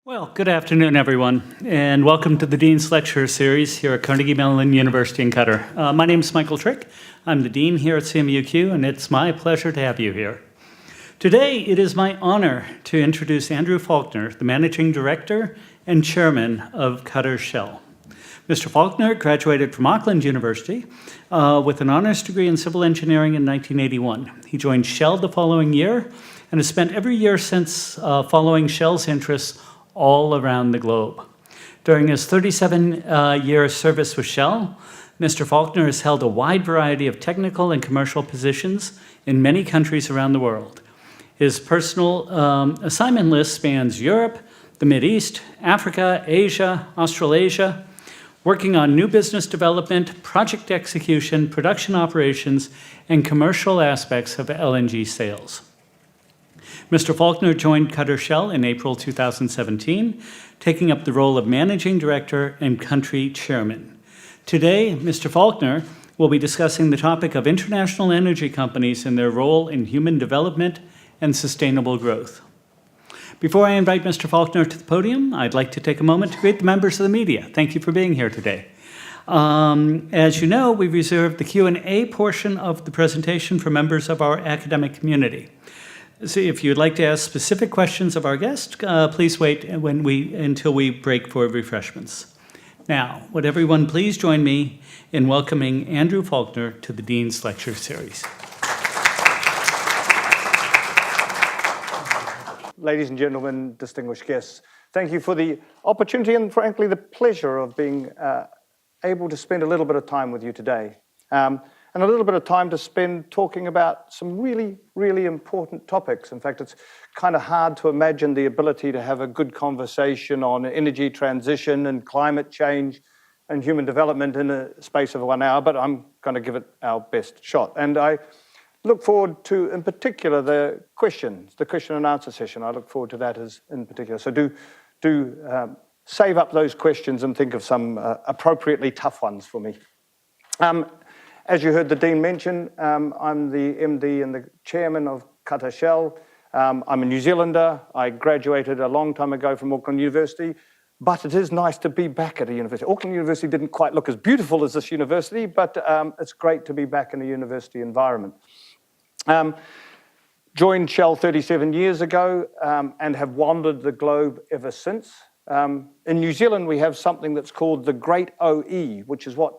Well, good afternoon, everyone, and welcome to the Dean's Lecture Series here at Carnegie Mellon University in Qatar. My name is Michael Trick. I'm the Dean here at CMUQ, and it's my pleasure to have you here. Today, it is my honor to introduce Andrew Faulkner, the Managing Director and Chairman of Qatar Shell. Mr. Faulkner graduated from Auckland University with an honors degree in civil engineering in 1981. He joined Shell the following year and has spent every year since following Shell's interests all around the globe. During his 37-year service with Shell, Mr. Faulkner has held a wide variety of technical and commercial positions in many countries around the world. His personal assignment list spans Europe, the Mideast, Africa, Asia, Australasia, working on new business development, project execution, production operations, and commercial aspects of LNG sales. Mr. Faulkner joined Qatar Shell in April 2017, taking up the role of Managing Director and Country Chairman. Today, Mr. Faulkner will be discussing the topic of international energy companies and their role in human development and sustainable growth. Before I invite Mr. Faulkner to the podium, I'd like to take a moment to greet the members of the media. Thank you for being here today. As you know, we've reserved the Q&A portion of the presentation for members of our academic community. So if you'd like to ask specific questions of our guest, please wait until we break for refreshments. Now, would everyone please join me in welcoming Andrew Faulkner to the Dean's Lecture Series. Ladies and gentlemen, distinguished guests, thank you for the opportunity and frankly the pleasure of being able to spend a little bit of time with you today. And a little bit of time to spend talking about some really, really important topics. In fact, it's kind of hard to imagine the ability to have a good conversation on energy transition and climate change and human development in a space of 1 hour, but I'm going to give it our best shot. And I look forward to, in particular, the question and answer session. I look forward to that in particular. So do save up those questions and think of some appropriately tough ones for me. As you heard the Dean mention, I'm the MD and the Chairman of Qatar Shell. I'm a New Zealander. I graduated a long time ago from Auckland University, but it is nice to be back at a university. Auckland University didn't quite look as beautiful as this university, but it's great to be back in a university environment. Joined Shell 37 years ago and have wandered the globe ever since. In New Zealand, we have something that's called the Great OE, which is what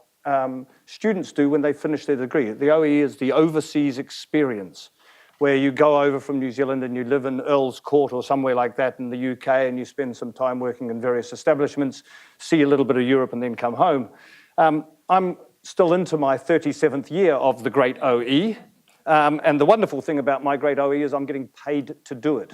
students do when they finish their degree. The OE is the overseas experience, where you go over from New Zealand and you live in Earl's Court or somewhere like that in the UK, and you spend some time working in various establishments, see a little bit of Europe, and then come home. I'm still into my 37th year of the Great OE, and the wonderful thing about my Great OE is I'm getting paid to do it.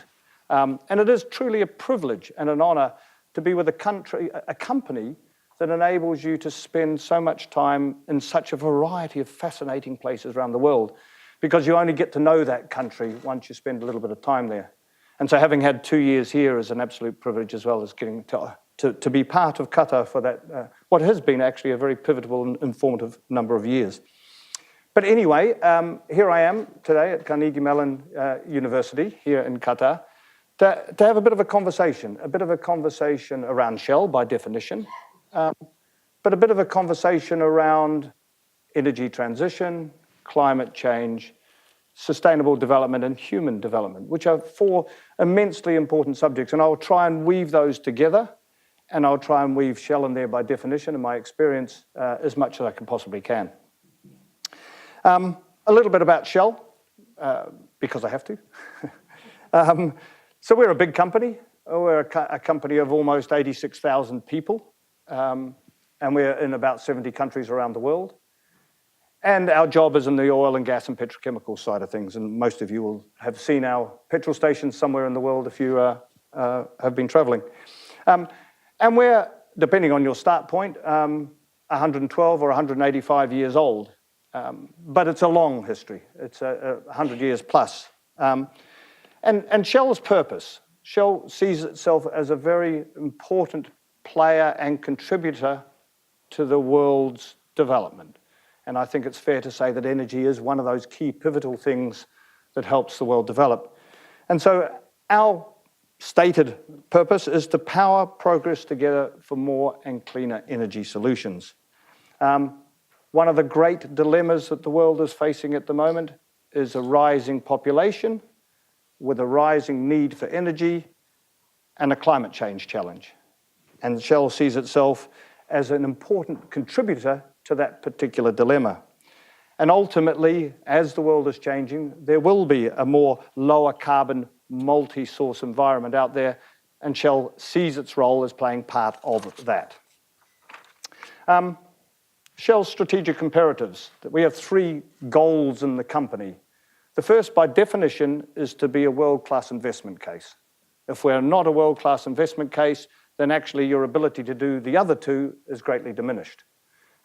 And it is truly a privilege and an honor to be with a company that enables you to spend so much time in such a variety of fascinating places around the world, because you only get to know that country once you spend a little bit of time there. And so having had 2 years here is an absolute privilege, as well as getting to be part of Qatar for that, what has been actually a very pivotal and informative number of years. But anyway, here I am today at Carnegie Mellon University here in Qatar to have a bit of a conversation around Shell by definition, but a bit of a conversation around energy transition, climate change, sustainable development, and human development, which are 4 immensely important subjects. And I'll try and weave those together, and I'll try and weave Shell in there by definition and my experience as much as I can possibly can. A little bit about Shell, because I have to. So we're a big company. We're a company of almost 86,000 people. And we're in about 70 countries around the world. And our job is in the oil and gas and petrochemical side of things. And most of you will have seen our petrol stations somewhere in the world if you have been traveling. And we're, depending on your start point, 112 or 185 years old. But it's a long history. It's 100 years plus. And Shell's purpose. Shell sees itself as a very important player and contributor to the world's development. And I think it's fair to say that energy is one of those key pivotal things that helps the world develop. And so our stated purpose is to power progress together for more and cleaner energy solutions. One of the great dilemmas that the world is facing at the moment is a rising population with a rising need for energy and a climate change challenge. And Shell sees itself as an important contributor to that particular dilemma. And ultimately, as the world is changing, there will be a more lower carbon, multi-source environment out there, and Shell sees its role as playing part of that. Shell's strategic imperatives, that we have 3 goals in the company. The first, by definition, is to be a world-class investment case. If we're not a world-class investment case, then actually your ability to do the other 2 is greatly diminished.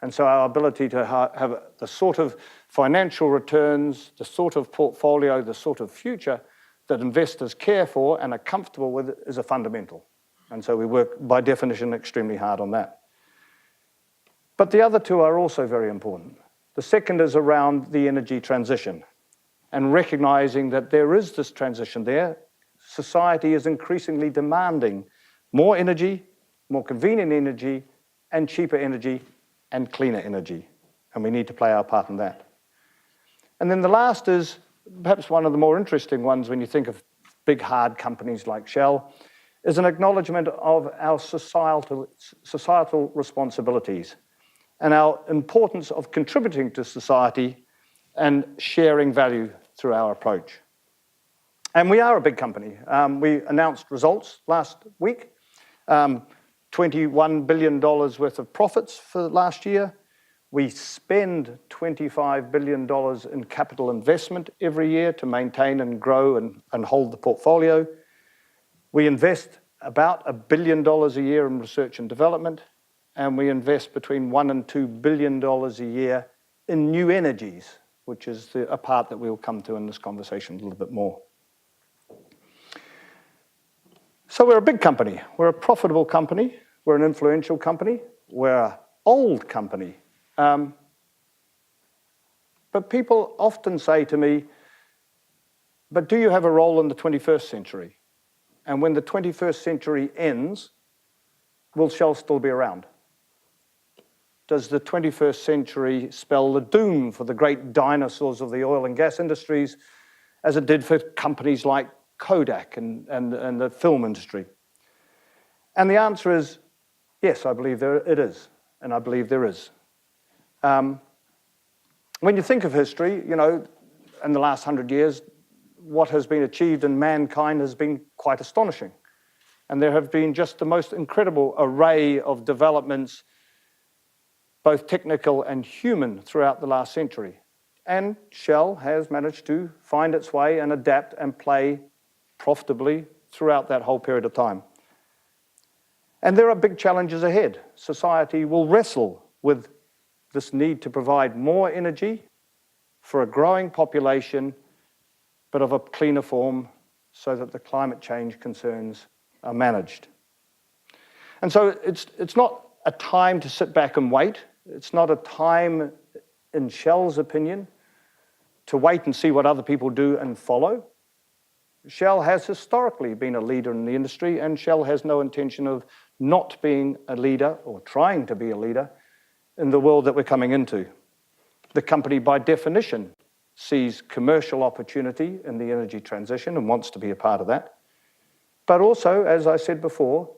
And so our ability to have the sort of financial returns, the sort of portfolio, the sort of future that investors care for and are comfortable with is a fundamental. And so we work, by definition, extremely hard on that. But the other 2 are also very important. The second is around the energy transition and recognizing that there is this transition there. Society is increasingly demanding more energy, more convenient energy, and cheaper energy, and cleaner energy. And we need to play our part in that. And then the last is perhaps one of the more interesting ones when you think of big, hard companies like Shell, is an acknowledgement of our societal responsibilities and our importance of contributing to society and sharing value through our approach. And we are a big company. We announced results last week, $21 billion worth of profits for last year. We spend $25 billion in capital investment every year to maintain and grow and hold the portfolio. We invest about $1 billion a year in research and development, and we invest between $1 and $2 billion a year in new energies, which is a part that we'll come to in this conversation a little bit more. So we're a big company. We're a profitable company. We're an influential company. We're an old company. But people often say to me, but do you have a role in the 21st century? And when the 21st century ends, will Shell still be around? Does the 21st century spell the doom for the great dinosaurs of the oil and gas industries as it did for companies like Kodak and the film industry? And the answer is, yes, I believe it is, and I believe there is. When you think of history, you know, in the last 100 years, what has been achieved in mankind has been quite astonishing. And there have been just the most incredible array of developments, both technical and human, throughout the last century. And Shell has managed to find its way and adapt and play profitably throughout that whole period of time. And there are big challenges ahead. Society will wrestle with this need to provide more energy for a growing population, but of a cleaner form so that the climate change concerns are managed. And so it's not a time to sit back and wait. It's not a time, in Shell's opinion, to wait and see what other people do and follow. Shell has historically been a leader in the industry, and Shell has no intention of not being a leader or trying to be a leader in the world that we're coming into. The company, by definition, sees commercial opportunity in the energy transition and wants to be a part of that. But also, as I said before,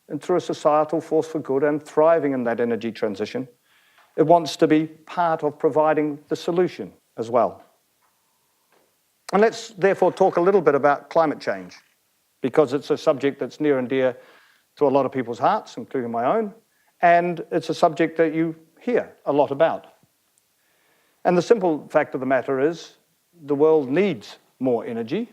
and through a societal force for good and thriving in that energy transition, it wants to be part of providing the solution as well. And let's therefore talk a little bit about climate change, because it's a subject that's near and dear to a lot of people's hearts, including my own, and it's a subject that you hear a lot about. And the simple fact of the matter is the world needs more energy.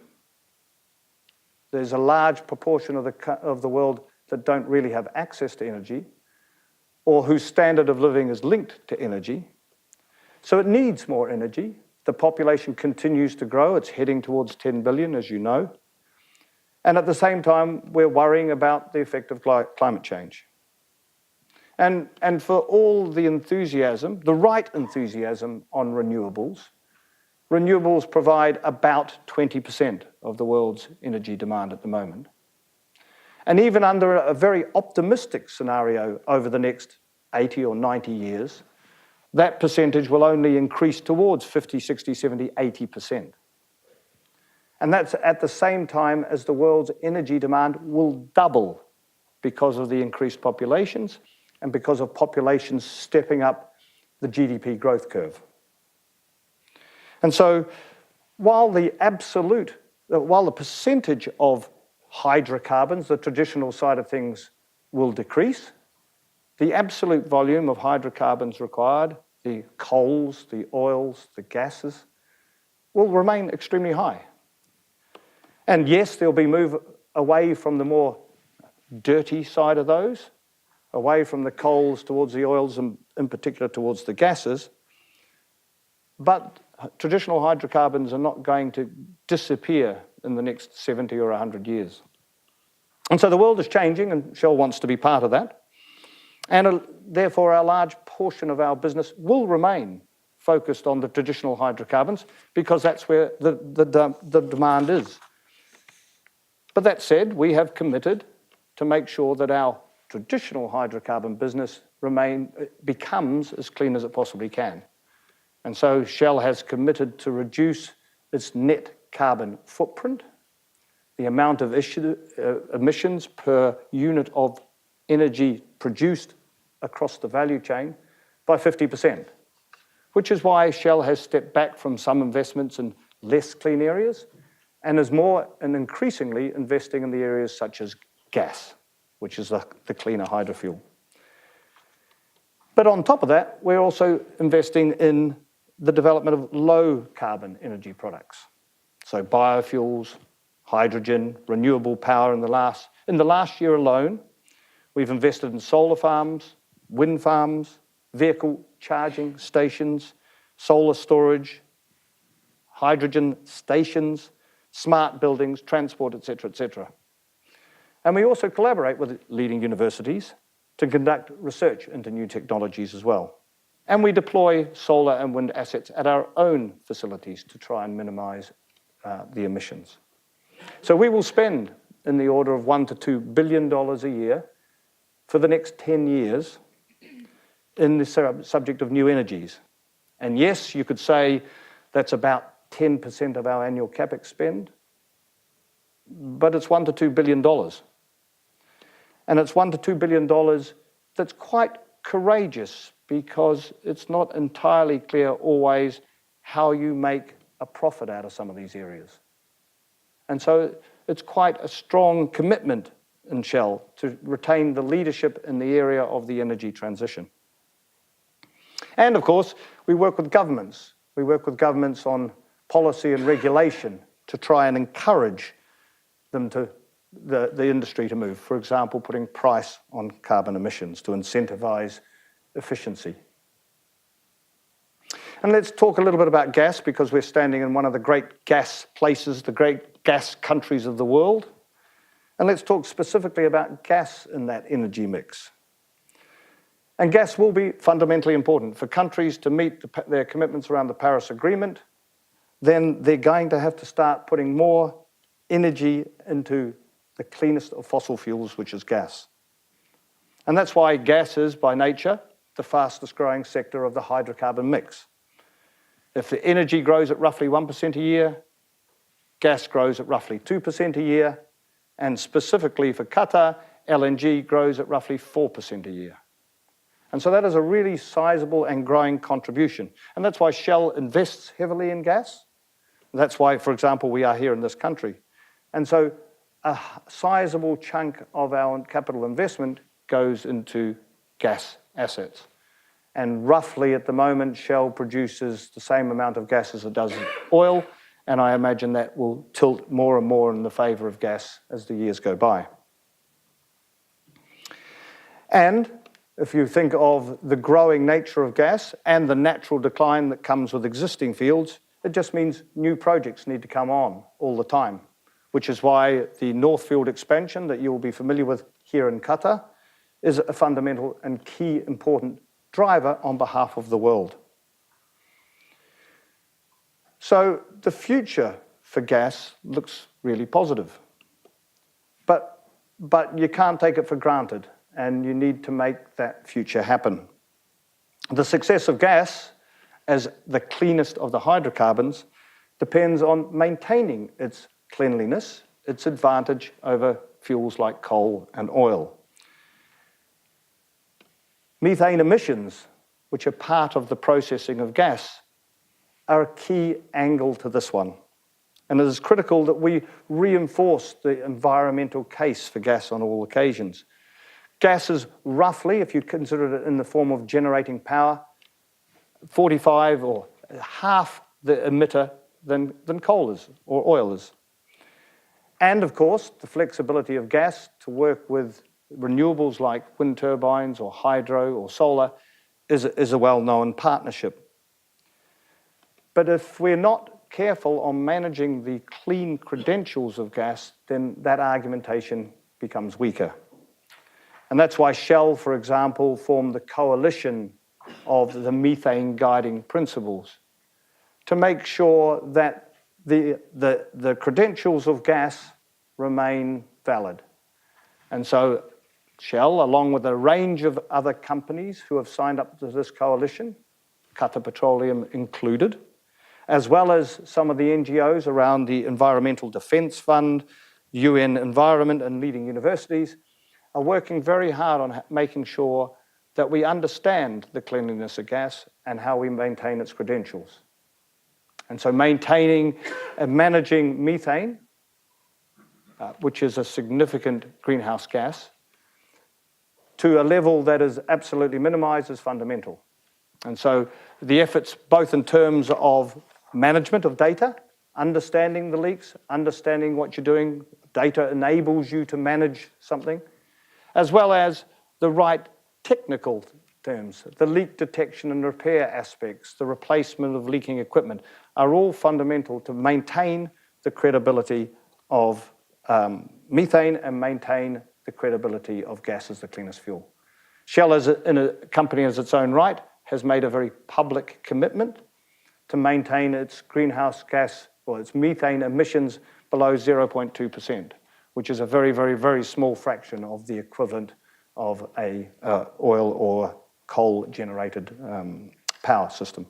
There's a large proportion of the world that don't really have access to energy, or whose standard of living is linked to energy. So it needs more energy. The population continues to grow. It's heading towards 10 billion, as you know. And at the same time, we're worrying about the effect of climate change. And for all the enthusiasm, the right enthusiasm on renewables provide about 20% of the world's energy demand at the moment. And even under a very optimistic scenario over the next 80 or 90 years, that percentage will only increase towards 50, 60, 70, 80%. And that's at the same time as the world's energy demand will double because of the increased populations and because of populations stepping up the GDP growth curve. And so while the percentage of hydrocarbons, the traditional side of things, will decrease, the absolute volume of hydrocarbons required, the coals, the oils, the gases, will remain extremely high. And yes, there'll be move away from the more dirty side of those, away from the coals towards the oils and in particular towards the gases, but traditional hydrocarbons are not going to disappear in the next 70 or 100 years. And so the world is changing and Shell wants to be part of that. And therefore, a large portion of our business will remain focused on the traditional hydrocarbons because that's where the demand is. But that said, we have committed to make sure that our traditional hydrocarbon business becomes as clean as it possibly can. And so Shell has committed to reduce its net carbon footprint, the amount of emissions per unit of energy produced across the value chain by 50%, which is why Shell has stepped back from some investments in less clean areas and is more and increasingly investing in the areas such as gas, which is the cleaner hydrofuel. But on top of that, we're also investing in the development of low carbon energy products. So biofuels, hydrogen, renewable power. In the last year alone, we've invested in solar farms, wind farms, vehicle charging stations, solar storage, hydrogen stations, smart buildings, transport, et cetera, et cetera. And we also collaborate with leading universities to conduct research into new technologies as well. And we deploy solar and wind assets at our own facilities to try and minimize the emissions. So we will spend in the order of $1 to $2 billion a year for the next 10 years in the subject of new energies. And yes, you could say that's about 10% of our annual capex spend, but it's $1 to $2 billion. And it's $1 to $2 billion that's quite courageous because it's not entirely clear always how you make a profit out of some of these areas. And so it's quite a strong commitment in Shell to retain the leadership in the area of the energy transition. And of course, we work with governments. We work with governments on policy and regulation to try and encourage them to the industry to move. For example, putting price on carbon emissions to incentivize efficiency. And let's talk a little bit about gas because we're standing in one of the great gas places, the great gas countries of the world. And let's talk specifically about gas in that energy mix. And gas will be fundamentally important for countries to meet their commitments around the Paris Agreement. Then they're going to have to start putting more energy into the cleanest of fossil fuels, which is gas. And that's why gas is, by nature, the fastest growing sector of the hydrocarbon mix. If the energy grows at roughly 1% a year, gas grows at roughly 2% a year, and specifically for Qatar, LNG grows at roughly 4% a year. And so that is a really sizable and growing contribution. And that's why Shell invests heavily in gas. That's why, for example, we are here in this country. And so a sizable chunk of our capital investment goes into gas assets. And roughly at the moment, Shell produces the same amount of gas as it does oil, and I imagine that will tilt more and more in the favor of gas as the years go by. And if you think of the growing nature of gas and the natural decline that comes with existing fields, it just means new projects need to come on all the time, which is why the North Field expansion that you will be familiar with here in Qatar is a fundamental and key important driver on behalf of the world. So the future for gas looks really positive. But but you can't take it for granted, and you need to make that future happen. The success of gas as the cleanest of the hydrocarbons depends on maintaining its cleanliness, its advantage over fuels like coal and oil. Methane emissions, which are part of the processing of gas, are a key angle to this one. And it is critical that we reinforce the environmental case for gas on all occasions. Gas is roughly, if you consider it in the form of generating power, 45 or half the emitter than coal is or oil is. And of course, the flexibility of gas to work with renewables like wind turbines or hydro or solar is a well-known partnership. But if we're not careful on managing the clean credentials of gas, then that argumentation becomes weaker. And that's why Shell, for example, formed the coalition of the methane guiding principles to make sure that the credentials of gas remain valid. And so Shell, along with a range of other companies who have signed up to this coalition, Qatar Petroleum included, as well as some of the NGOs around the Environmental Defence Fund, UN Environment and leading universities, are working very hard on making sure that we understand the cleanliness of gas and how we maintain its credentials. And so maintaining and managing methane, which is a significant greenhouse gas, to a level that is absolutely minimized is fundamental. And so the efforts, both in terms of management of data, understanding the leaks, understanding what you're doing, data enables you to manage something, as well as the right technical terms, the leak detection and repair aspects, the replacement of leaking equipment, are all fundamental to maintain the credibility of methane and maintain the credibility of gas as the cleanest fuel. Shell, as a company as its own right, has made a very public commitment to maintain its greenhouse gas or its methane emissions below 0.2%, which is a very, very, very small fraction of the equivalent of a oil or coal-generated power system.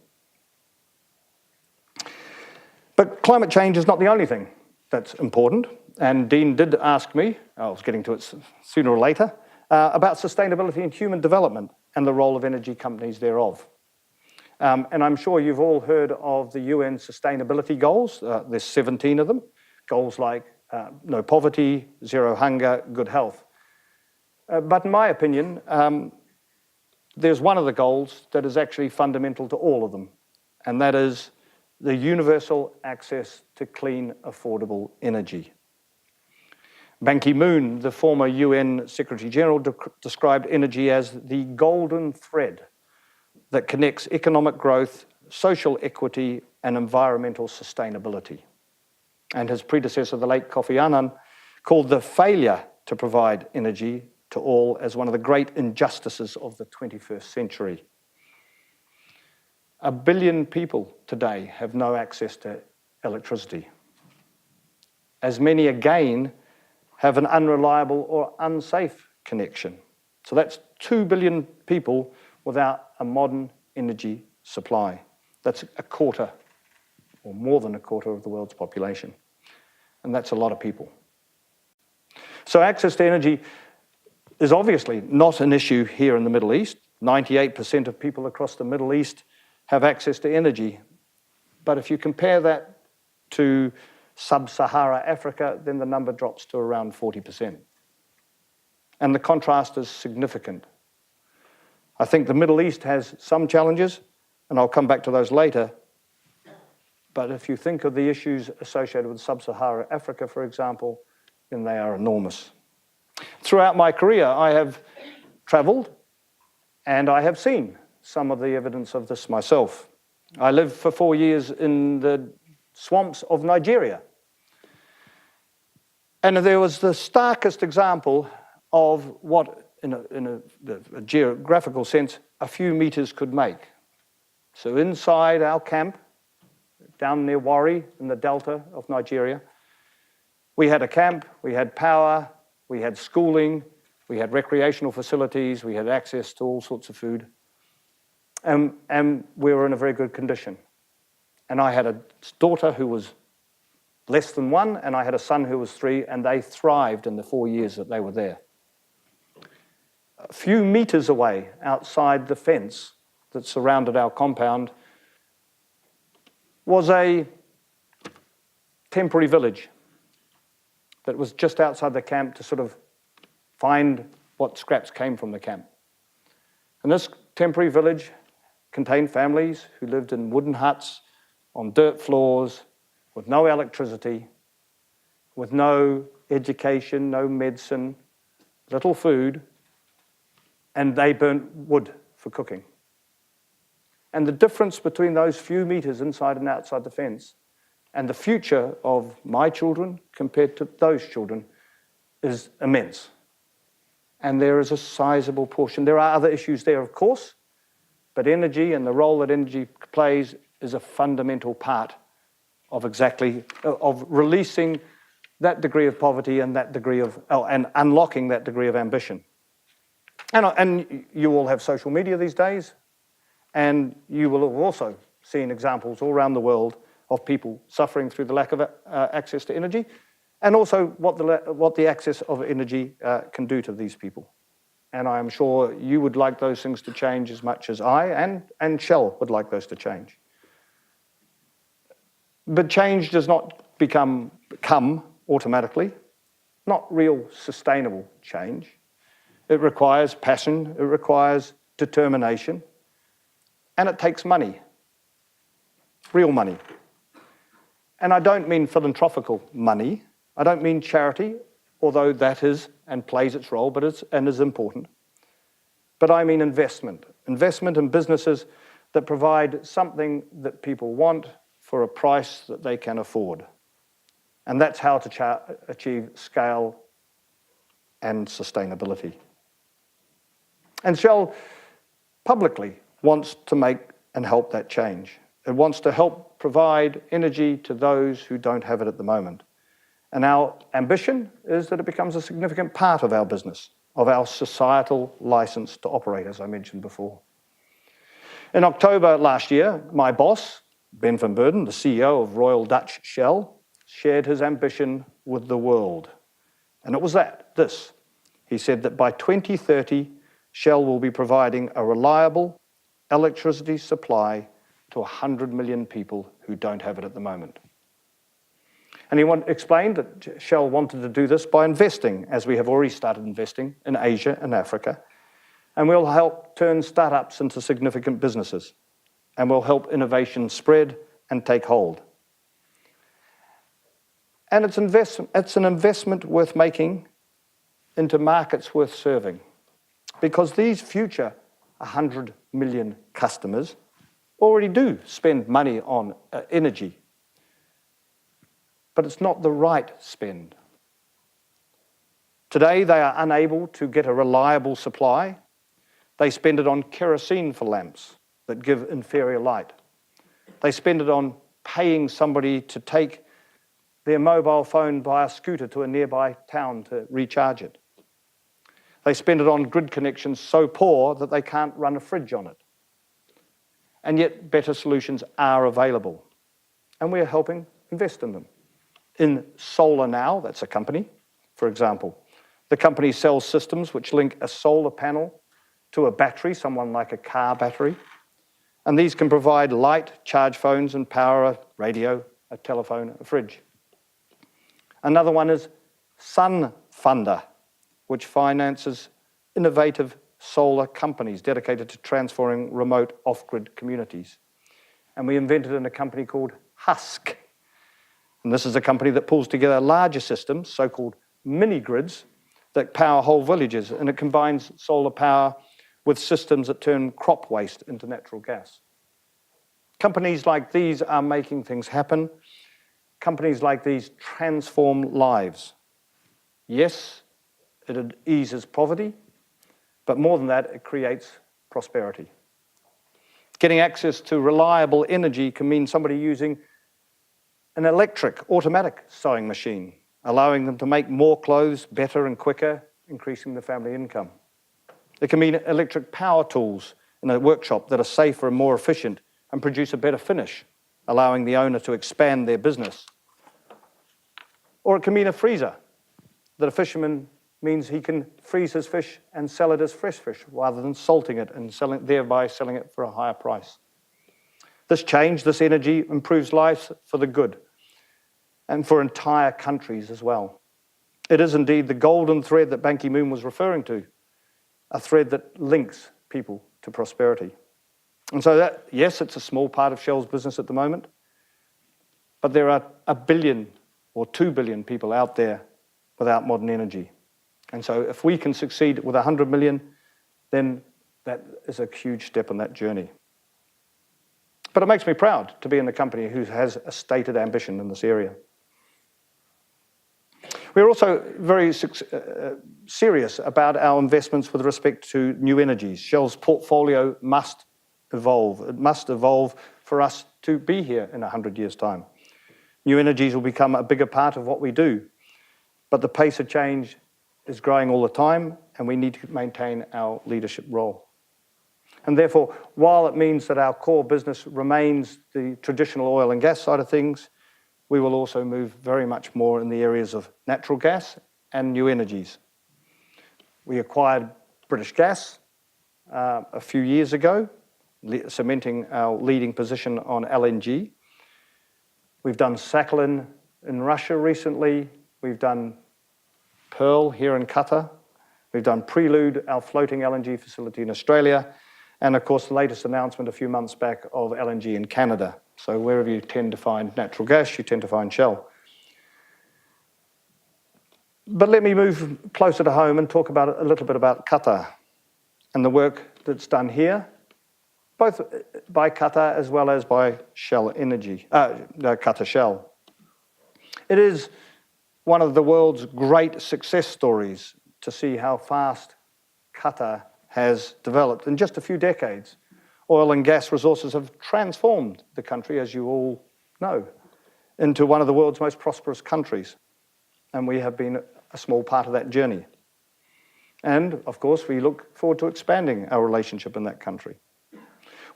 But climate change is not the only thing that's important. And Dean did ask me, I was getting to it sooner or later, about sustainability and human development and the role of energy companies thereof. And I'm sure you've all heard of the UN sustainability goals. There's 17 of them. Goals like no poverty, zero hunger, good health. But in my opinion, there's one of the goals that is actually fundamental to all of them, and that is the universal access to clean, affordable energy. Ban Ki-moon, the former UN Secretary General, described energy as the golden thread that connects economic growth, social equity, and environmental sustainability. And his predecessor, the late Kofi Annan, called the failure to provide energy to all as one of the great injustices of the 21st century. 1 billion people today have no access to electricity. As many again have an unreliable or unsafe connection. So that's 2 billion people without a modern energy supply. That's a quarter, or more than a quarter of the world's population. And that's a lot of people. So access to energy is obviously not an issue here in the Middle East. 98% of people across the Middle East have access to energy. But if you compare that to sub-Sahara Africa, then the number drops to around 40%. And the contrast is significant. I think the Middle East has some challenges, and I'll come back to those later. But if you think of the issues associated with sub-Sahara Africa, for example, then they are enormous. Throughout my career, I have traveled and I have seen some of the evidence of this myself. I lived for 4 years in the swamps of Nigeria. And there was the starkest example of what, in a geographical sense, a few meters could make. So inside our camp, down near Warri in the delta of Nigeria, we had a camp, we had power, we had schooling, we had recreational facilities, we had access to all sorts of food, and we were in a very good condition. And I had a daughter who was less than 1, and I had a son who was 3, and they thrived in the 4 years that they were there. A few meters away, outside the fence that surrounded our compound, was a temporary village that was just outside the camp to sort of find what scraps came from the camp. And this temporary village contained families who lived in wooden huts on dirt floors with no electricity, with no education, no medicine, little food, and they burnt wood for cooking. And the difference between those few meters inside and outside the fence and the future of my children compared to those children is immense. And there is a sizable portion. There are other issues there, of course, but energy and the role that energy plays is a fundamental part of of releasing that degree of poverty and that degree of, and unlocking that degree of ambition. And you all have social media these days, and you will have also seen examples all around the world of people suffering through the lack of access to energy, and also what the access of energy can do to these people. And I am sure you would like those things to change as much as I and Shell would like those to change. But change does not come automatically, not real sustainable change. It requires passion, it requires determination, and it takes money, real money. And I don't mean philanthropical money, I don't mean charity, although that is and plays its role, but is important. But I mean investment in businesses that provide something that people want for a price that they can afford. And that's how to achieve scale and sustainability. And Shell publicly wants to make and help that change. It wants to help provide energy to those who don't have it at the moment. And our ambition is that it becomes a significant part of our business, of our societal license to operate, as I mentioned before. In October last year, my boss, Ben van Beurden, the CEO of Royal Dutch Shell, shared his ambition with the world. And it was this. He said that by 2030, Shell will be providing a reliable electricity supply to 100 million people who don't have it at the moment. And he explained that Shell wanted to do this by investing, as we have already started investing in Asia and Africa, and we'll help turn startups into significant businesses, and we'll help innovation spread and take hold. And it's an investment worth making into markets worth serving, because these future 100 million customers already do spend money on energy, but it's not the right spend. Today, they are unable to get a reliable supply. They spend it on kerosene for lamps that give inferior light. They spend it on paying somebody to take their mobile phone by a scooter to a nearby town to recharge it. They spend it on grid connections so poor that they can't run a fridge on it. And yet, better solutions are available. And we are helping invest in them. In Solar Now, that's a company, for example. The company sells systems which link a solar panel to a battery, someone like a car battery. And these can provide light, charge phones, and power a radio, a telephone, a fridge. Another one is Sun Funder, which finances innovative solar companies dedicated to transforming remote off-grid communities. And we invented in a company called Husk. And this is a company that pulls together larger systems, so-called mini-grids, that power whole villages, and it combines solar power with systems that turn crop waste into natural gas. Companies like these are making things happen. Companies like these transform lives. Yes, it eases poverty, but more than that, it creates prosperity. Getting access to reliable energy can mean somebody using an electric, automatic sewing machine allowing them to make more clothes better and quicker, increasing the family income. It can mean electric power tools in a workshop that are safer and more efficient and produce a better finish, allowing the owner to expand their business. Or it can mean a freezer that a fisherman means he can freeze his fish and sell it as fresh fish rather than salting it and thereby selling it for a higher price. This change, this energy, improves lives for the good and for entire countries as well. It is indeed the golden thread that Ban Ki-moon was referring to, a thread that links people to prosperity. And so that, yes, it's a small part of Shell's business at the moment, but there are 1 billion or 2 billion people out there without modern energy. And so if we can succeed with 100 million, then that is a huge step on that journey. But it makes me proud to be in a company who has a stated ambition in this area. We're also very serious about our investments with respect to new energies. Shell's portfolio must evolve. It must evolve for us to be here in 100 years' time. New energies will become a bigger part of what we do, but the pace of change is growing all the time, and we need to maintain our leadership role. And therefore, while it means that our core business remains the traditional oil and gas side of things, we will also move very much more in the areas of natural gas and new energies. We acquired British Gas a few years ago, cementing our leading position on LNG. We've done Sakhalin in Russia recently. We've done Pearl here in Qatar. We've done Prelude, our floating LNG facility in Australia. And of course, the latest announcement a few months back of LNG in Canada. So wherever you tend to find natural gas, you tend to find Shell. But let me move closer to home and talk about a little bit about Qatar and the work that's done here, both by Qatar as well as by Shell Energy, Qatar Shell. It is one of the world's great success stories to see how fast Qatar has developed in just a few decades. Oil and gas resources have transformed the country, as you all know, into one of the world's most prosperous countries. And we have been a small part of that journey. And, of course, we look forward to expanding our relationship in that country.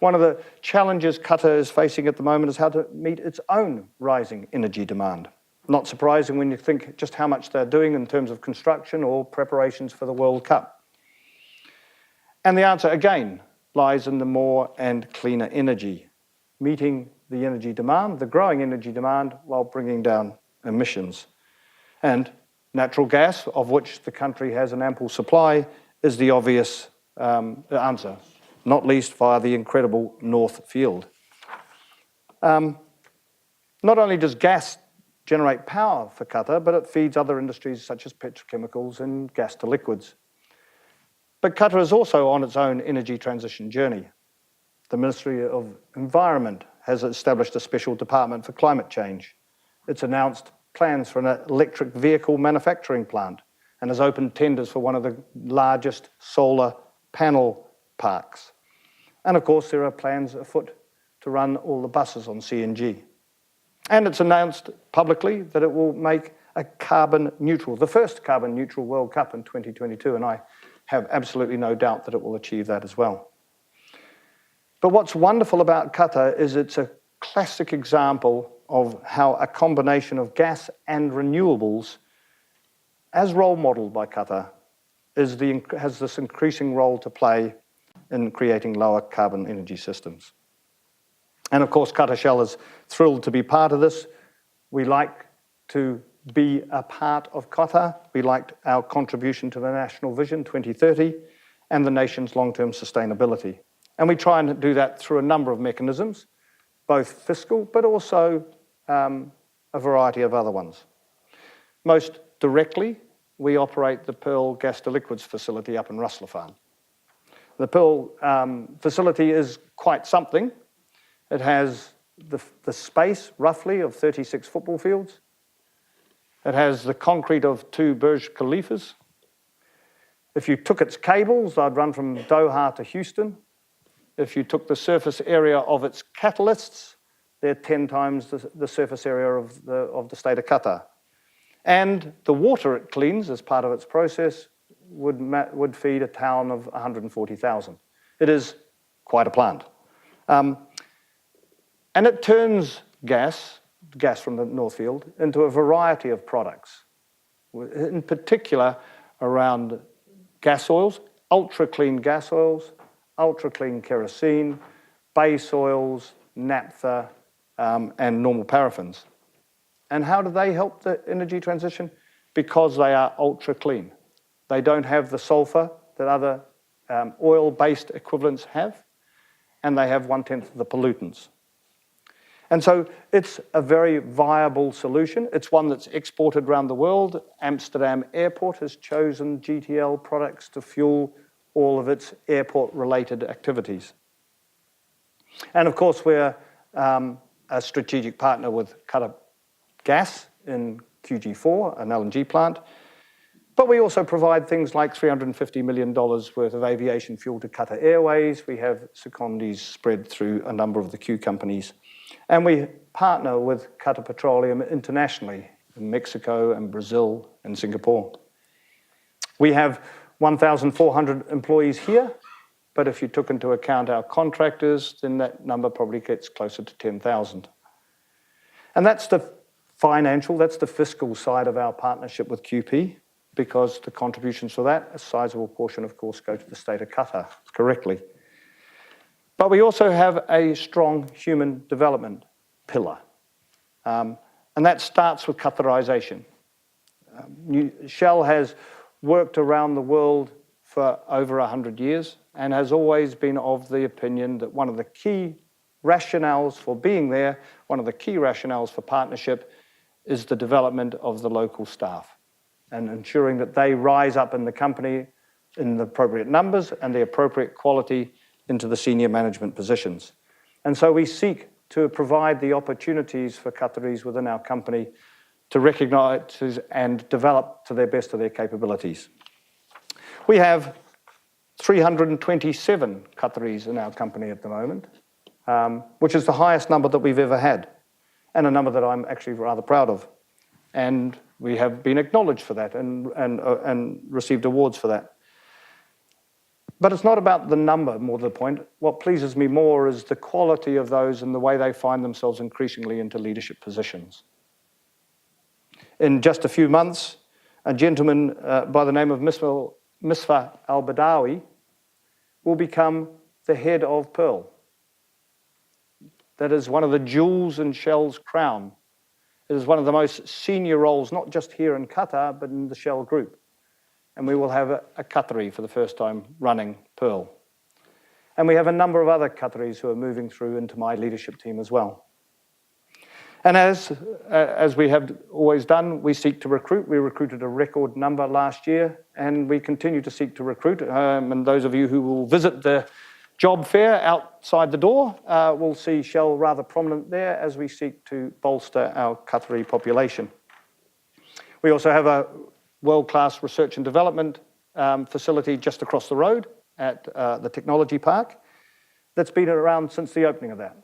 One of the challenges Qatar is facing at the moment is how to meet its own rising energy demand. Not surprising when you think just how much they're doing in terms of construction or preparations for the World Cup. And the answer, again, lies in the more and cleaner energy, meeting the energy demand, the growing energy demand, while bringing down emissions. And natural gas, of which the country has an ample supply, is the obvious answer, not least via the incredible North Field. Not only does gas generate power for Qatar, but it feeds other industries such as petrochemicals and gas to liquids. But Qatar is also on its own energy transition journey. The Ministry of Environment has established a special department for climate change. It's announced plans for an electric vehicle manufacturing plant and has opened tenders for one of the largest solar panel parks. And of course, there are plans afoot to run all the buses on CNG. And it's announced publicly that it will make a carbon neutral, the first carbon neutral World Cup in 2022, and I have absolutely no doubt that it will achieve that as well. But what's wonderful about Qatar is it's a classic example of how a combination of gas and renewables, as role modeled by Qatar, has this increasing role to play in creating lower carbon energy systems. And of course, Qatar Shell is thrilled to be part of this. We like to be a part of Qatar. We liked our contribution to the National Vision 2030 and the nation's long-term sustainability. And we try and do that through a number of mechanisms, both fiscal, but also a variety of other ones. Most directly, we operate the Pearl Gas to Liquids facility up in Ras Laffan. The Pearl facility is quite something. It has the space, roughly, of 36 football fields. It has the concrete of 2 Burj Khalifas. If you took its cables, they'd run from Doha to Houston. If you took the surface area of its catalysts, they're 10 times the surface area of the state of Qatar. And the water it cleans as part of its process would feed a town of 140,000. It is quite a plant. And it turns gas from the North Field, into a variety of products, in particular around gas oils, ultra-clean gas oils, ultra-clean kerosene, base oils, naphtha, and normal paraffins. And how do they help the energy transition? Because they are ultra-clean. They don't have the sulfur that other oil-based equivalents have, and they have 1/10 of the pollutants. And so it's a very viable solution. It's one that's exported around the world. Amsterdam Airport has chosen GTL products to fuel all of its airport-related activities. And of course, we're a strategic partner with Qatar Gas in QG4, an LNG plant. But we also provide things like $350 million worth of aviation fuel to Qatar Airways. We have secondees spread through a number of the Q companies. And we partner with Qatar Petroleum internationally in Mexico and Brazil and Singapore. We have 1,400 employees here, but if you took into account our contractors, then that number probably gets closer to 10,000. And that's the financial, that's the fiscal side of our partnership with QP, because the contributions for that, a sizable portion, of course, go to the state of Qatar correctly. But we also have a strong human development pillar, and that starts with Qatarization. Shell has worked around the world for over 100 years and has always been of the opinion that one of the key rationales for being there, one of the key rationales for partnership, is the development of the local staff and ensuring that they rise up in the company in the appropriate numbers and the appropriate quality into the senior management positions. And so we seek to provide the opportunities for Qataris within our company to recognize and develop to their best of their capabilities. We have 327 Qataris in our company at the moment, which is the highest number that we've ever had, and a number that I'm actually rather proud of. And we have been acknowledged for that and received awards for that. But it's not about the number, more to the point. What pleases me more is the quality of those and the way they find themselves increasingly into leadership positions. In just a few months, a gentleman by the name of Misfah al-Badawi will become the head of Pearl. That is one of the jewels in Shell's crown. It is one of the most senior roles, not just here in Qatar, but in the Shell group. And we will have a Qatari for the first time running Pearl. And we have a number of other Qataris who are moving through into my leadership team as well. And as we have always done, we seek to recruit. We recruited a record number last year, and we continue to seek to recruit. And those of you who will visit the job fair outside the door will see Shell rather prominent there as we seek to bolster our Qatari population. We also have a world-class research and development facility just across the road at the Technology Park that's been around since the opening of that.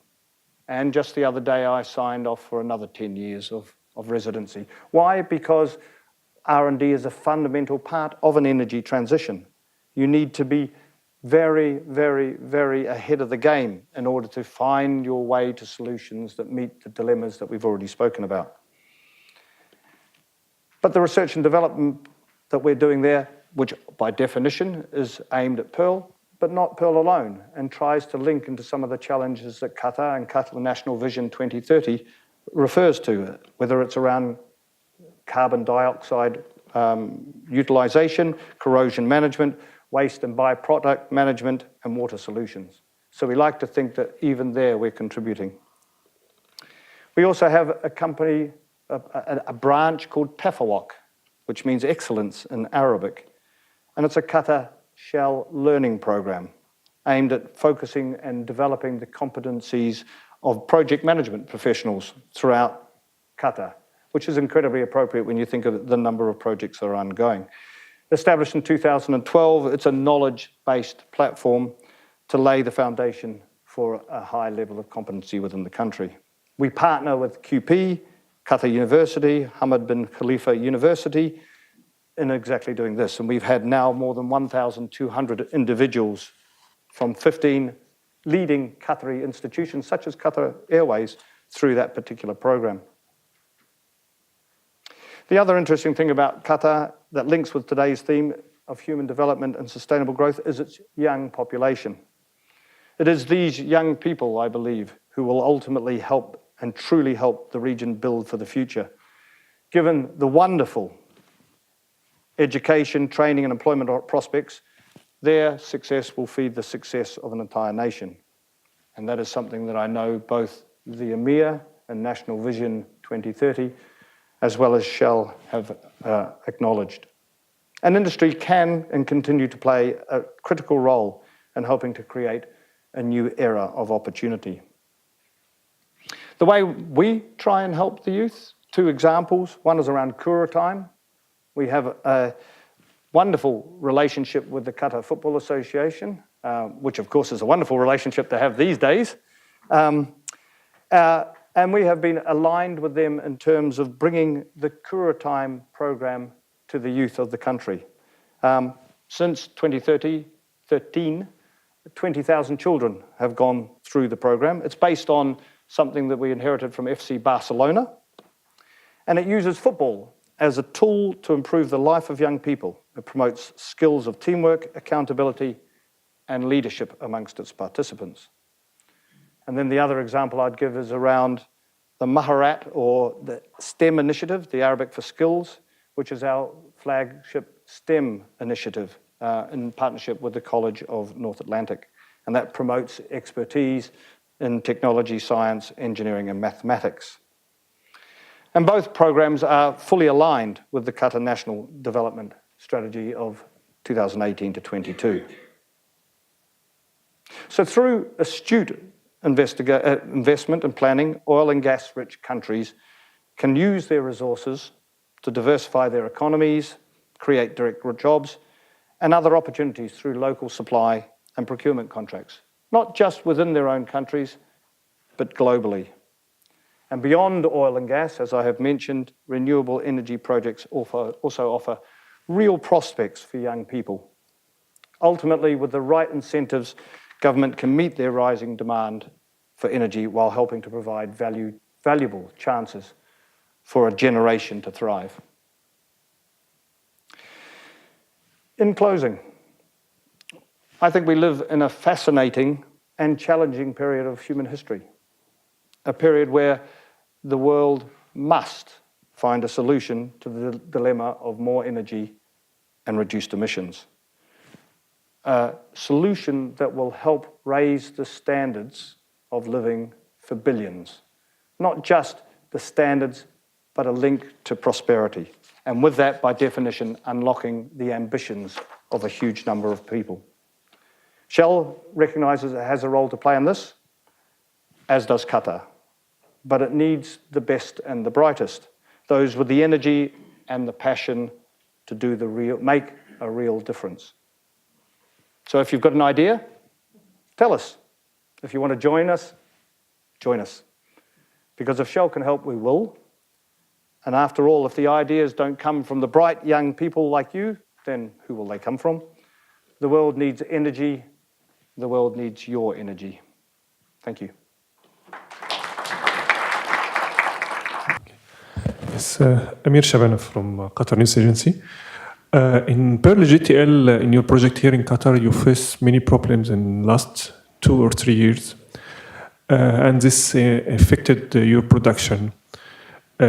And just the other day, I signed off for another 10 years of residency. Why? Because R&D is a fundamental part of an energy transition. You need to be very, very, very ahead of the game in order to find your way to solutions that meet the dilemmas that we've already spoken about. But the research and development that we're doing there, which by definition is aimed at Pearl, but not Pearl alone, and tries to link into some of the challenges that Qatar and Qatar National Vision 2030 refers to, whether it's around carbon dioxide utilization, corrosion management, waste and byproduct management, and water solutions. So we like to think that even there we're contributing. We also have a company, a branch called Tafawak, which means excellence in Arabic. And it's a Qatar Shell learning program aimed at focusing and developing the competencies of project management professionals throughout Qatar, which is incredibly appropriate when you think of the number of projects that are ongoing. Established in 2012, it's a knowledge-based platform to lay the foundation for a high level of competency within the country. We partner with QP Qatar University, Hamad bin Khalifa University, in exactly doing this. And we've had now more than 1,200 individuals from 15 leading Qatari institutions, such as Qatar Airways, through that particular program. The other interesting thing about Qatar that links with today's theme of human development and sustainable growth is its young population. It is these young people, I believe, who will ultimately help and truly help the region build for the future. Given the wonderful education, training, and employment prospects, their success will feed the success of an entire nation. And that is something that I know both the EMEA and National Vision 2030, as well as Shell, have acknowledged. And industry can and continue to play a critical role in helping to create a new era of opportunity. The way we try and help the youth, two examples. One is around Kura time. We have a wonderful relationship with the Qatar Football Association, which of course is a wonderful relationship to have these days. And we have been aligned with them in terms of bringing the Kura Time program to the youth of the country. Since 2013, 20,000 children have gone through the program. It's based on something that we inherited from FC Barcelona. And it uses football as a tool to improve the life of young people. It promotes skills of teamwork, accountability, and leadership amongst its participants. And then the other example I'd give is around the Maharat, or the STEM initiative, the Arabic for skills, which is our flagship STEM initiative in partnership with the College of North Atlantic. And that promotes expertise in technology, science, engineering, and mathematics. And both programs are fully aligned with the Qatar National Development Strategy of 2018 to 22. So through astute investment and planning, oil and gas-rich countries can use their resources to diversify their economies, create direct jobs, and other opportunities through local supply and procurement contracts, not just within their own countries, but globally. And beyond oil and gas, as I have mentioned, renewable energy projects also offer real prospects for young people. Ultimately, with the right incentives, government can meet their rising demand for energy while helping to provide valuable chances for a generation to thrive. In closing, I think we live in a fascinating and challenging period of human history, a period where the world must find a solution to the dilemma of more energy and reduced emissions. A solution that will help raise the standards of living for billions. Not just the standards, but a link to prosperity. And with that, by definition, unlocking the ambitions of a huge number of people. Shell recognises it has a role to play in this, as does Qatar. But it needs the best and the brightest, those with the energy and the passion to make a real difference. So if you've got an idea, tell us. If you want to join us, join us. Because if Shell can help, we will. And after all, if the ideas don't come from the bright young people like you, then who will they come from? The world needs energy. The world needs your energy. Thank you. Yes, Amir Shabana from Qatar News Agency. In Pearl GTL, in your project here in Qatar, you face many problems in last 2 or 3 years, and this affected your production.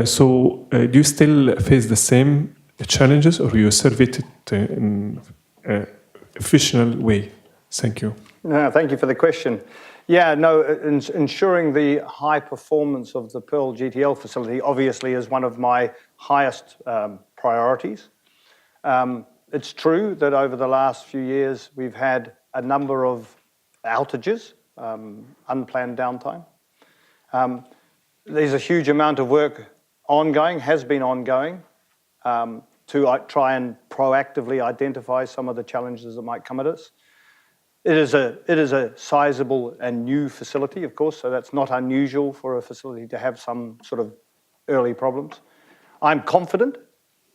So do you still face the same challenges, or you serve it in an efficient way? Thank you. No, thank you for the question. Yeah, no, ensuring the high performance of the Pearl GTL facility obviously is one of my highest priorities. It's true that over the last few years we've had a number of outages, unplanned downtime. There's a huge amount of work ongoing, has been ongoing, to try and proactively identify some of the challenges that might come at us. It is a sizable and new facility, of course, so that's not unusual for a facility to have some sort of early problems. I'm confident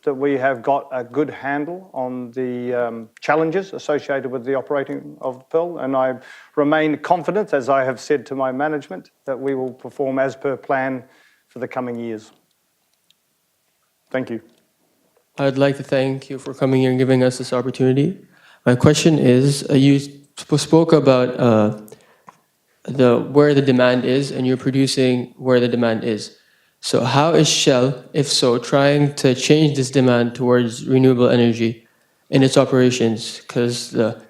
that we have got a good handle on the challenges associated with the operating of the Pearl, and I remain confident, as I have said to my management, that we will perform as per plan for the coming years. Thank you. I'd like to thank you for coming here and giving us this opportunity. My question is, you spoke about where the demand is, and you're producing where the demand is. So how is Shell, if so, trying to change this demand towards renewable energy in its operations? Because the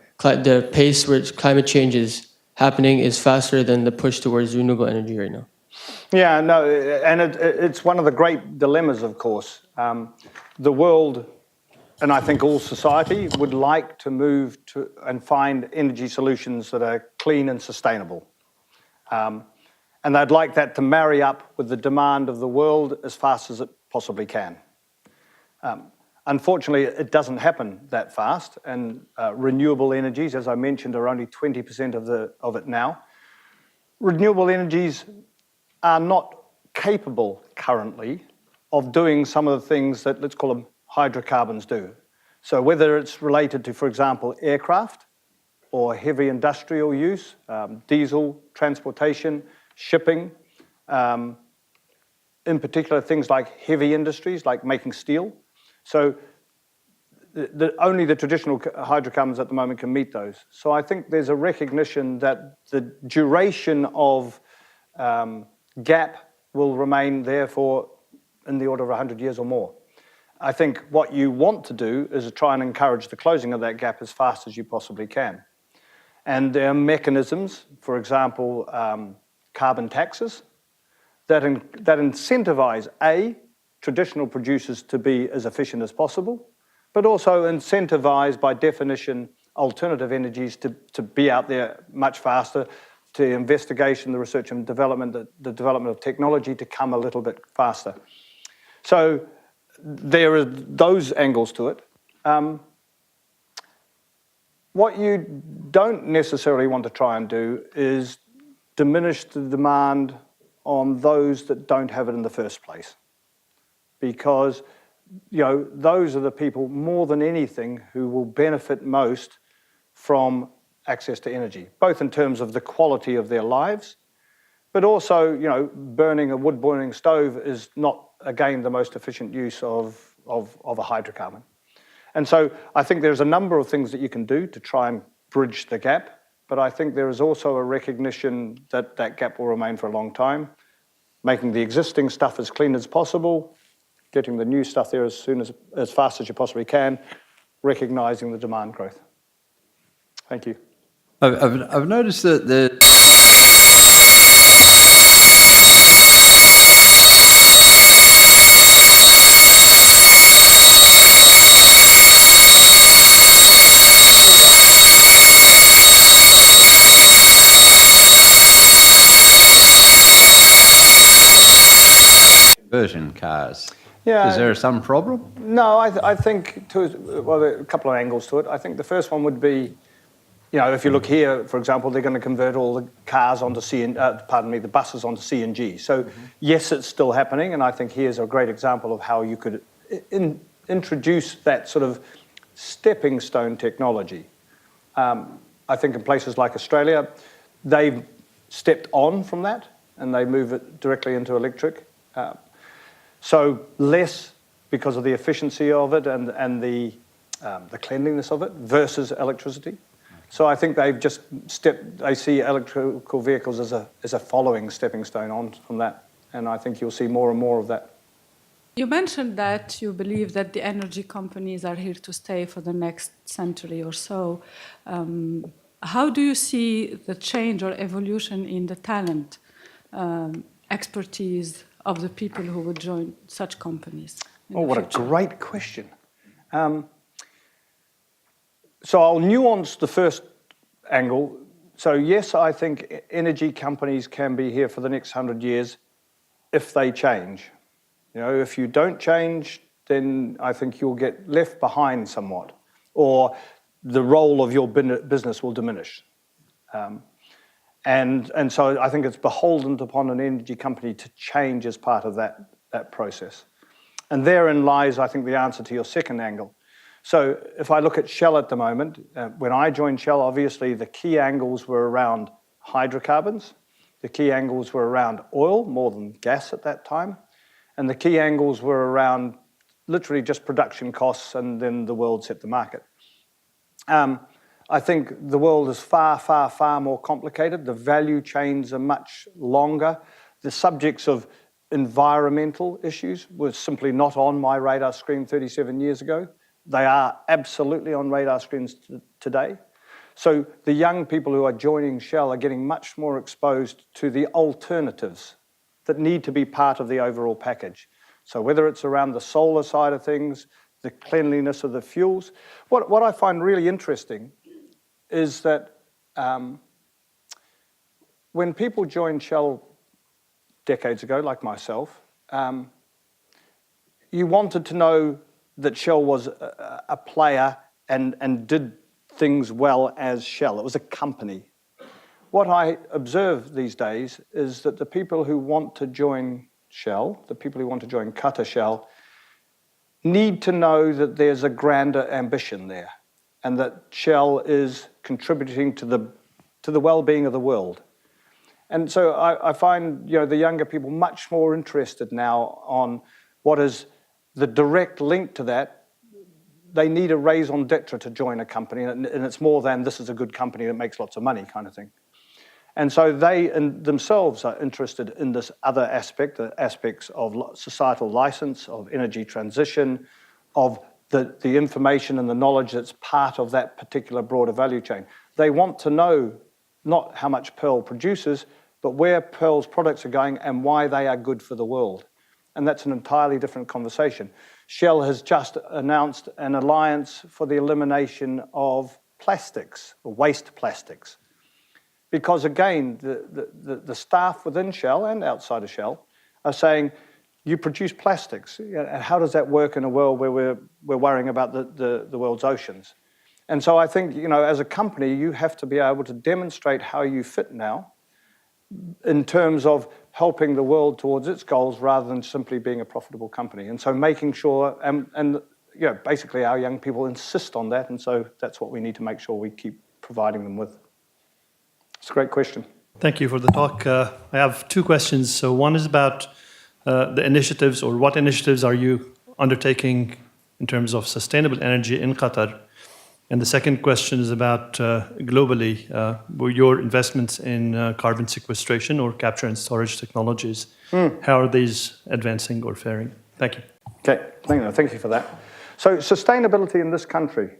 pace which climate change is happening is faster than the push towards renewable energy right now. Yeah, no, and it's one of the great dilemmas, of course. The world, and I think all society, would like to move to and find energy solutions that are clean and sustainable. And they'd like that to marry up with the demand of the world as fast as it possibly can. Unfortunately, it doesn't happen that fast, and renewable energies, as I mentioned, are only 20% of it now. Renewable energies are not capable currently of doing some of the things that, let's call them, hydrocarbons do. So whether it's related to, for example, aircraft or heavy industrial use, diesel, transportation, shipping, in particular things like heavy industries, like making steel. So only the traditional hydrocarbons at the moment can meet those. So I think there's a recognition that the duration of gap will remain there for in the order of 100 years or more. I think what you want to do is to try and encourage the closing of that gap as fast as you possibly can. And there are mechanisms, for example, carbon taxes, that incentivize, A, traditional producers to be as efficient as possible, but also incentivize, by definition, alternative energies to be out there much faster, to investigation, the research and development, the development of technology to come a little bit faster. So there are those angles to it. What you don't necessarily want to try and do is diminish the demand on those that don't have it in the first place. Because, you know, those are the people more than anything who will benefit most from access to energy, both in terms of the quality of their lives, but also, you know, burning a wood-burning stove is not, again, the most efficient use of a hydrocarbon. And so I think there's a number of things that you can do to try and bridge the gap, but I think there is also a recognition that that gap will remain for a long time, making the existing stuff as clean as possible, getting the new stuff there as fast as you possibly can, recognizing the demand growth. Thank you. I've noticed that the conversion cars. Yeah. Is there some problem? No, I think, well, there are a couple of angles to it. I think the first one would be, you know, if you look here, for example, they're going to convert all the cars onto the buses onto CNG. So yes, it's still happening, and I think here's a great example of how you could introduce that sort of stepping stone technology. I think in places like Australia, they've stepped on from that, and they move it directly into electric. So less because of the efficiency of it and the cleanliness of it versus electricity. So I think they've just they see electrical vehicles as a following stepping stone on from that. And I think you'll see more and more of that. You mentioned that you believe that the energy companies are here to stay for the next century or so. How do you see the change or evolution in the talent, expertise of the people who would join such companies? Oh, what a great question. So I'll nuance the first angle. So yes, I think energy companies can be here for the next 100 years if they change. You know, if you don't change, then I think you'll get left behind somewhat, or the role of your business will diminish. And so I think it's beholden upon an energy company to change as part of that that process. And therein lies, I think, the answer to your second angle. So if I look at Shell at the moment, when I joined Shell, obviously the key angles were around hydrocarbons. The key angles were around oil, more than gas at that time. And the key angles were around literally just production costs, and then the world set the market. I think the world is far, far, far more complicated. The value chains are much longer. The subjects of environmental issues were simply not on my radar screen 37 years ago. They are absolutely on radar screens today. So the young people who are joining Shell are getting much more exposed to the alternatives that need to be part of the overall package. So whether it's around the solar side of things, the cleanliness of the fuels. What I find really interesting is that when people joined Shell decades ago, like myself, you wanted to know that Shell was a player and did things well as Shell. It was a company. What I observe these days is that the people who want to join Shell, the people who want to join Qatar Shell, need to know that there's a grander ambition there, and that Shell is contributing to the well-being of the world. And so I find the younger people much more interested now on what is the direct link to that. They need a raison d'etre to join a company, and it's more than this is a good company that makes lots of money kind of thing. And so they themselves are interested in this other aspect, the aspects of societal license, of energy transition, of the information and the knowledge that's part of that particular broader value chain. They want to know not how much Pearl produces, but where Pearl's products are going and why they are good for the world. And that's an entirely different conversation. Shell has just announced an alliance for the elimination of plastics, or waste plastics. Because again, the staff within Shell and outside of Shell are saying, you produce plastics. And how does that work in a world where we're worrying about the world's oceans? And so I think, as a company, you have to be able to demonstrate how you fit now in terms of helping the world towards its goals rather than simply being a profitable company. And so making sure, and basically our young people insist on that. And so that's what we need to make sure we keep providing them with. It's a great question. Thank you for the talk. I have two questions. So one is about the initiatives, or what initiatives are you undertaking in terms of sustainable energy in Qatar? And the second question is about globally, your investments in carbon sequestration or capture and storage technologies. How are these advancing or faring? Thank you. Okay, thank you for that. So sustainability in this country.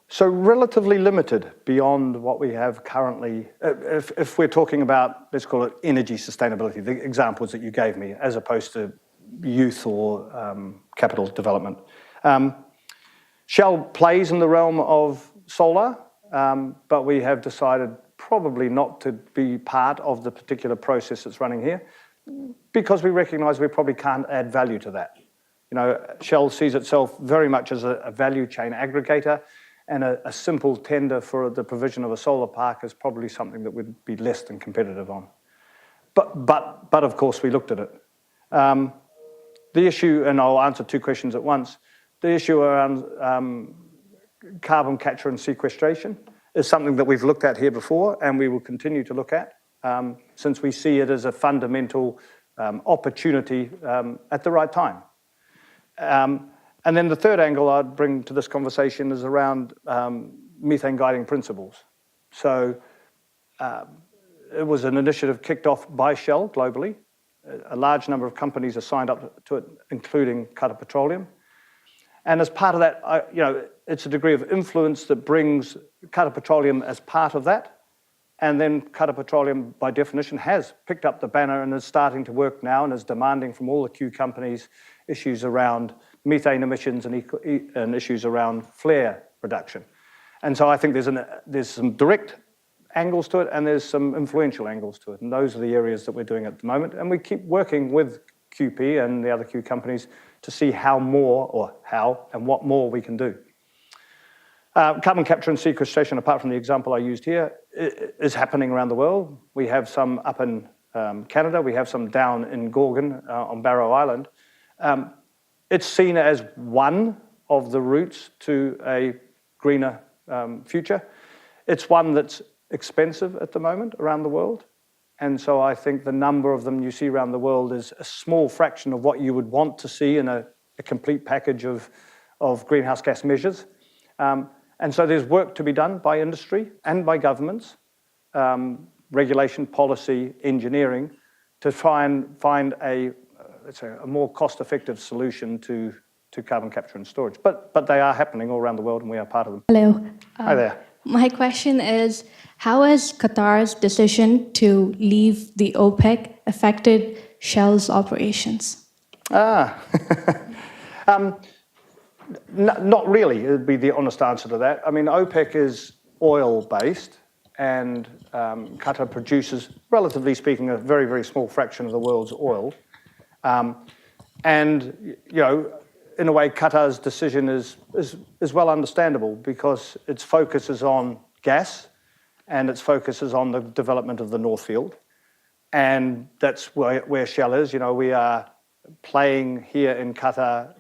So relatively limited beyond what we have currently. If we're talking about, let's call it energy sustainability, the examples that you gave me, as opposed to youth or capital development. Shell plays in the realm of solar, but we have decided probably not to be part of the particular process that's running here, because we recognize we probably can't add value to that. Shell sees itself very much as a value chain aggregator, and a simple tender for the provision of a solar park is probably something that would be less than competitive on. But of course we looked at it. The issue, and I'll answer two questions at once, the issue around carbon capture and sequestration is something that we've looked at here before, and we will continue to look at, since we see it as a fundamental opportunity at the right time. And then the third angle I'd bring to this conversation is around methane guiding principles. So it was an initiative kicked off by Shell globally. A large number of companies are signed up to it, including Qatar Petroleum. And as part of that, it's a degree of influence that brings Qatar Petroleum as part of that. And then Qatar Petroleum, by definition, has picked up the banner and is starting to work now and is demanding from all the Q companies issues around methane emissions and issues around flare reduction. And so I think there's some direct angles to it and there's some influential angles to it. And those are the areas that we're doing at the moment. And we keep working with QP and the other Q companies to see how and what more we can do. Carbon capture and sequestration, apart from the example I used here, is happening around the world. We have some up in Canada. We have some down in Gorgon on Barrow Island. It's seen as one of the routes to a greener future. It's one that's expensive at the moment around the world. And so I think the number of them you see around the world is a small fraction of what you would want to see in a complete package of greenhouse gas measures. And so there's work to be done by industry and by governments, regulation, policy, engineering, to try and find a more cost-effective solution to carbon capture and storage. But they are happening all around the world, and we are part of them. Hello. Hi there. My question is, how has Qatar's decision to leave the OPEC affected Shell's operations? Not really, would be the honest answer to that. I mean, OPEC is oil-based, and Qatar produces, relatively speaking, a very, very small fraction of the world's oil. And, you know, in a way, Qatar's decision is well understandable because its focus is on gas and its focus is on the development of the North Field. And that's where Shell is. You know, we are playing here in Qatar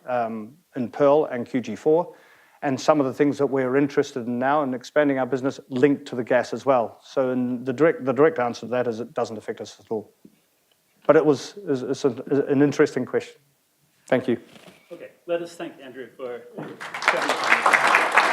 in Pearl and QG4. And some of the things that we're interested in now and expanding our business linked to the gas as well. So the direct answer to that is it doesn't affect us at all. But it's an interesting question. Thank you. Okay, let us thank Andrew for sharing.